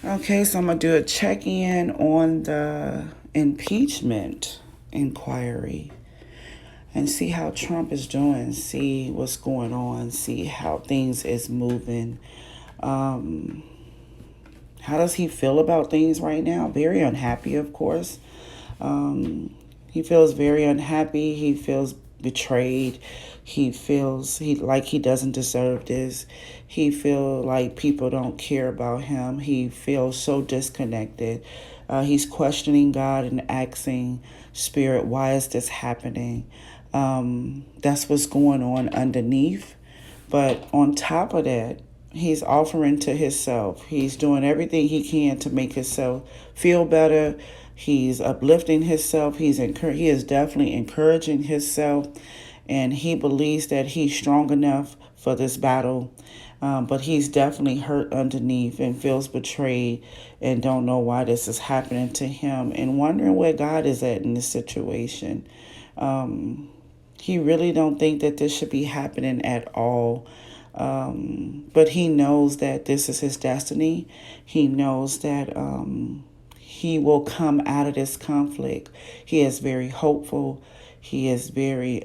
Okay, so I'm going to do a check-in on the impeachment inquiry and see how Trump is doing, see what's going on, see how things is moving. Um, how does he feel about things right now? Very unhappy, of course. He feels very unhappy. He feels betrayed. He feels he doesn't deserve this. He feels like people don't care about him. He feels so disconnected. He's questioning God and asking Spirit, why is this happening? That's what's going on underneath. But on top of that, he's offering to himself. He's doing everything he can to make himself feel better. He's uplifting himself. He is definitely encouraging himself, and he believes that he's strong enough for this battle. But he's definitely hurt underneath and feels betrayed and don't know why this is happening to him and wondering where God is at in this situation. He really don't think that this should be happening at all. But he knows that this is his destiny. He knows that he will come out of this conflict. He is very hopeful. He is very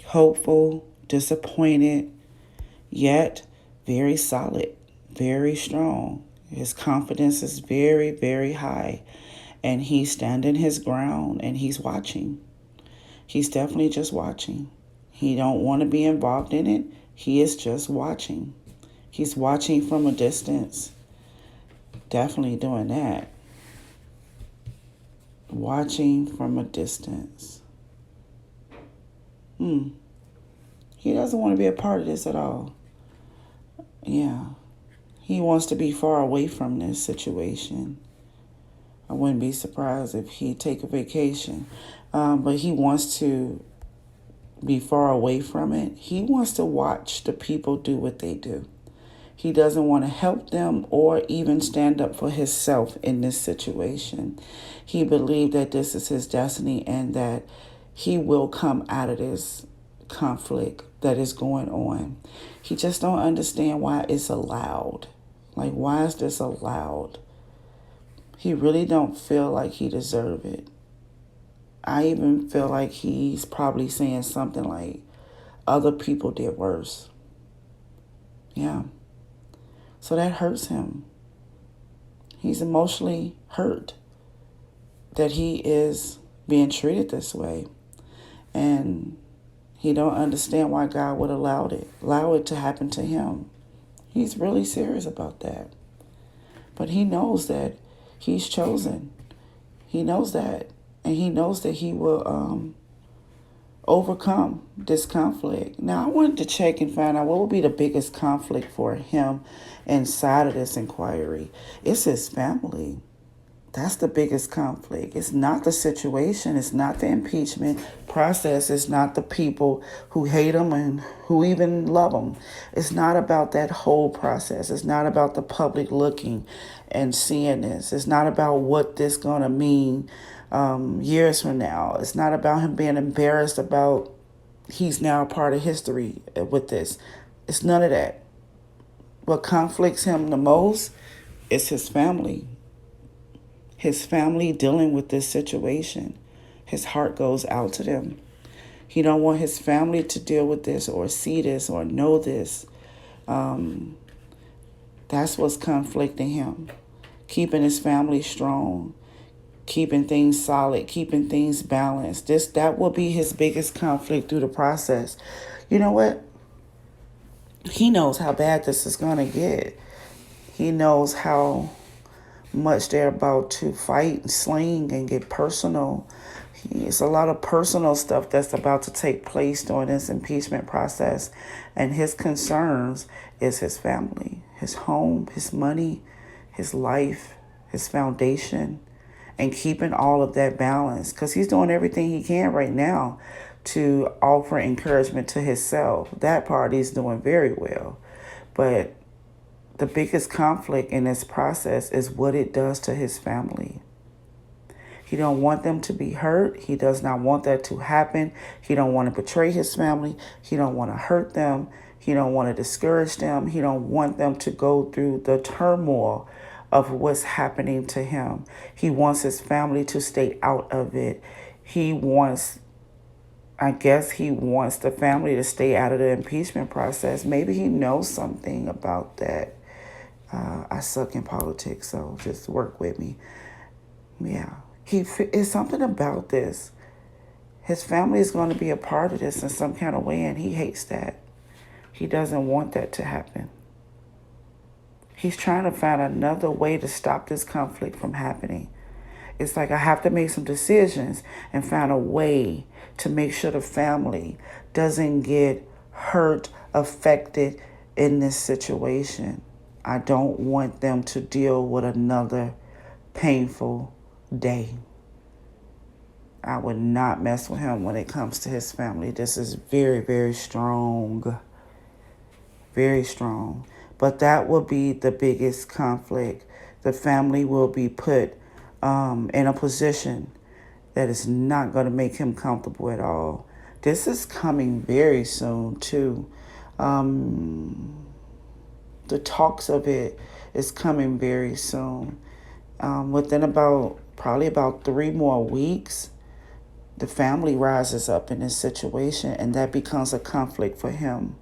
hopeful, disappointed, yet very solid, very strong. His confidence is very, very high. And he's standing his ground and he's watching. He's definitely just watching. He don't want to be involved in it. He is just watching. He's watching from a distance. Definitely doing that. Watching from a distance. He doesn't want to be a part of this at all. Yeah. He wants to be far away from this situation. I wouldn't be surprised if he take a vacation. But he wants to be far away from it. He wants to watch the people do what they do. He doesn't want to help them or even stand up for himself in this situation. He believed that this is his destiny and that he will come out of this conflict that is going on. He just don't understand why it's allowed. Like, why is this allowed? He really don't feel like he deserve it. I even feel like he's probably saying something like, other people did worse. Yeah. So that hurts him. He's emotionally hurt that he is being treated this way. And he don't understand why God would allow it to happen to him. He's really serious about that. But he knows that he's chosen. He knows that. And he knows that he will overcome this conflict. Now, I wanted to check and find out what would be the biggest conflict for him inside of this inquiry. It's his family. That's the biggest conflict. It's not the situation. It's not the impeachment process. It's not the people who hate him and who even love him. It's not about that whole process. It's not about the public looking and seeing this. It's not about what this going to mean years from now. It's not about him being embarrassed about he's now a part of history with this. It's none of that. What conflicts him the most is his family. His family dealing with this situation. His heart goes out to them. He don't want his family to deal with this or see this or know this. That's what's conflicting him. Keeping his family strong, keeping things solid, keeping things balanced. That will be his biggest conflict through the process. You know what? He knows how bad this is going to get. He knows how much they're about to fight and sling and get personal. It's a lot of personal stuff that's about to take place during this impeachment process. And his concerns is his family, his home, his money, his life, his foundation, and keeping all of that balance. Because he's doing everything he can right now to offer encouragement to himself. That part he's doing very well. But the biggest conflict in this process is what it does to his family. He don't want them to be hurt. He does not want that to happen. He don't want to betray his family. He don't want to hurt them. He don't want to discourage them. He don't want them to go through the turmoil of what's happening to him. He wants his family to stay out of it. He wants, I guess he wants the family to stay out of the impeachment process. Maybe he knows something about that. I suck in politics, so just work with me. Yeah. It's something about this. His family is going to be a part of this in some kind of way, and he hates that. He doesn't want that to happen. He's trying to find another way to stop this conflict from happening. It's like I have to make some decisions and find a way to make sure the family doesn't get hurt, affected in this situation. I don't want them to deal with another painful day. I would not mess with him when it comes to his family. This is very, very strong. Very strong. But that will be the biggest conflict. The family will be put in a position that is not going to make him comfortable at all. This is coming very soon, too. The talks of it is coming very soon. Within probably about 3 more weeks, the family rises up in this situation, and that becomes a conflict for him.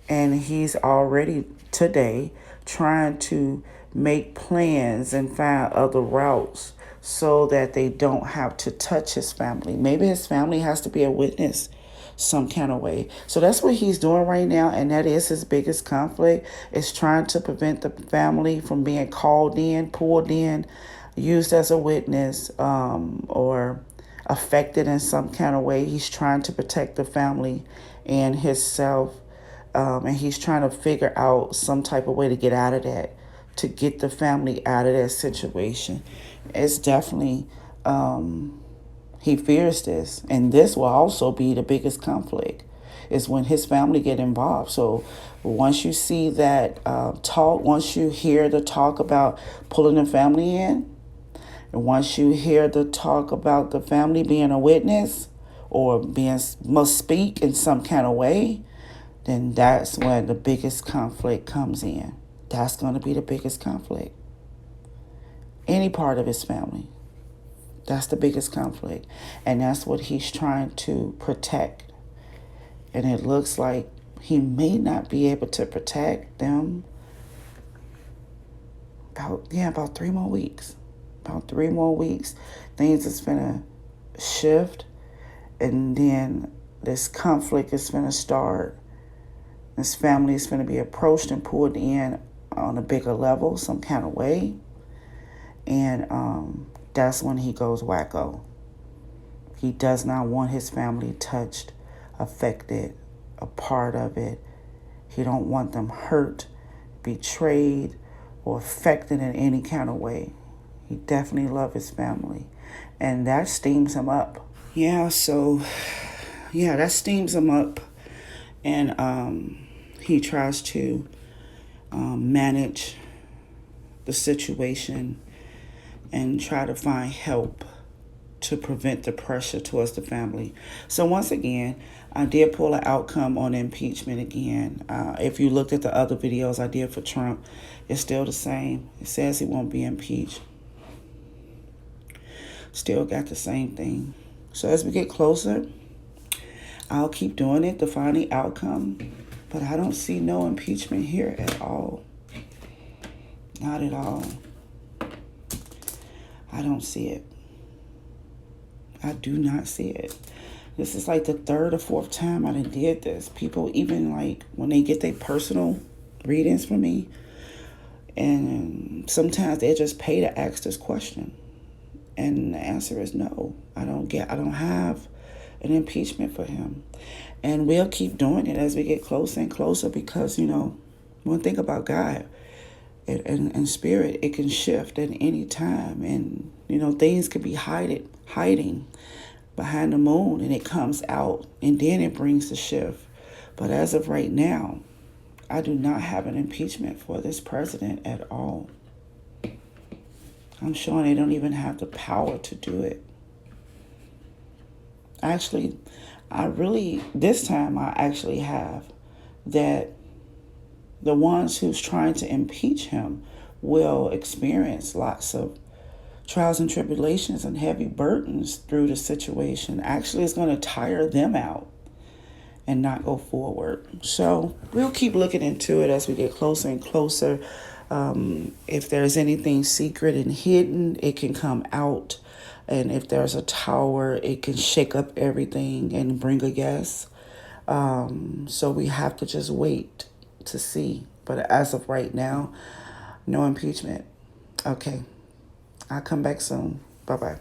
And he's already today trying to make plans and find other routes so that they don't have to touch his family. Maybe his family has to be a witness some kind of way. So that's what he's doing right now, and that is his biggest conflict, is trying to prevent the family from being called in, pulled in, used as a witness, or affected in some kind of way. He's trying to protect the family and himself, and he's trying to figure out some type of way to get out of that, to get the family out of that situation. It's definitely, he fears this. And this will also be the biggest conflict, is when his family get involved. So once you see that talk, once you hear the talk about pulling the family in, and once you hear the talk about the family being a witness or must speak in some kind of way, then that's when the biggest conflict comes in. That's going to be the biggest conflict. Any part of his family. That's the biggest conflict. And that's what he's trying to protect. And it looks like he may not be able to protect them about 3 more weeks. About 3 more weeks. Things is going to shift. And then this conflict is going to start. This family is going to be approached and pulled in on a bigger level, some kind of way. And that's when he goes wacko. He does not want his family touched, affected, a part of it. He don't want them hurt, betrayed, or affected in any kind of way. He definitely loves his family. And that steams him up. That steams him up. And he tries to manage the situation and try to find help to prevent the pressure towards the family. So once again, I did pull an outcome on impeachment again. If you looked at the other videos I did for Trump, it's still the same. It says he won't be impeached. Still got the same thing. So as we get closer, I'll keep doing it to find the outcome. But I don't see no impeachment here at all. Not at all. I don't see it. I do not see it. This is like the 3rd or 4th time I done did this. People, even like when they get their personal readings from me, and sometimes they just pay to ask this question. And the answer is no. I don't have an impeachment for him. And we'll keep doing it as we get closer and closer, because, one thing about God and spirit, it can shift at any time. And, things could be hiding behind the moon, and it comes out, and then it brings the shift. But as of right now, I do not have an impeachment for this president at all. I'm sure they don't even have the power to do it. Actually, this time I actually have that the ones who's trying to impeach him will experience lots of trials and tribulations and heavy burdens through the situation. Actually, it's going to tire them out and not go forward. So we'll keep looking into it as we get closer and closer. If there's anything secret and hidden, it can come out. And if there's a tower, it can shake up everything and bring a yes. So we have to just wait to see. But as of right now, no impeachment. Okay. I'll come back soon. Bye-bye.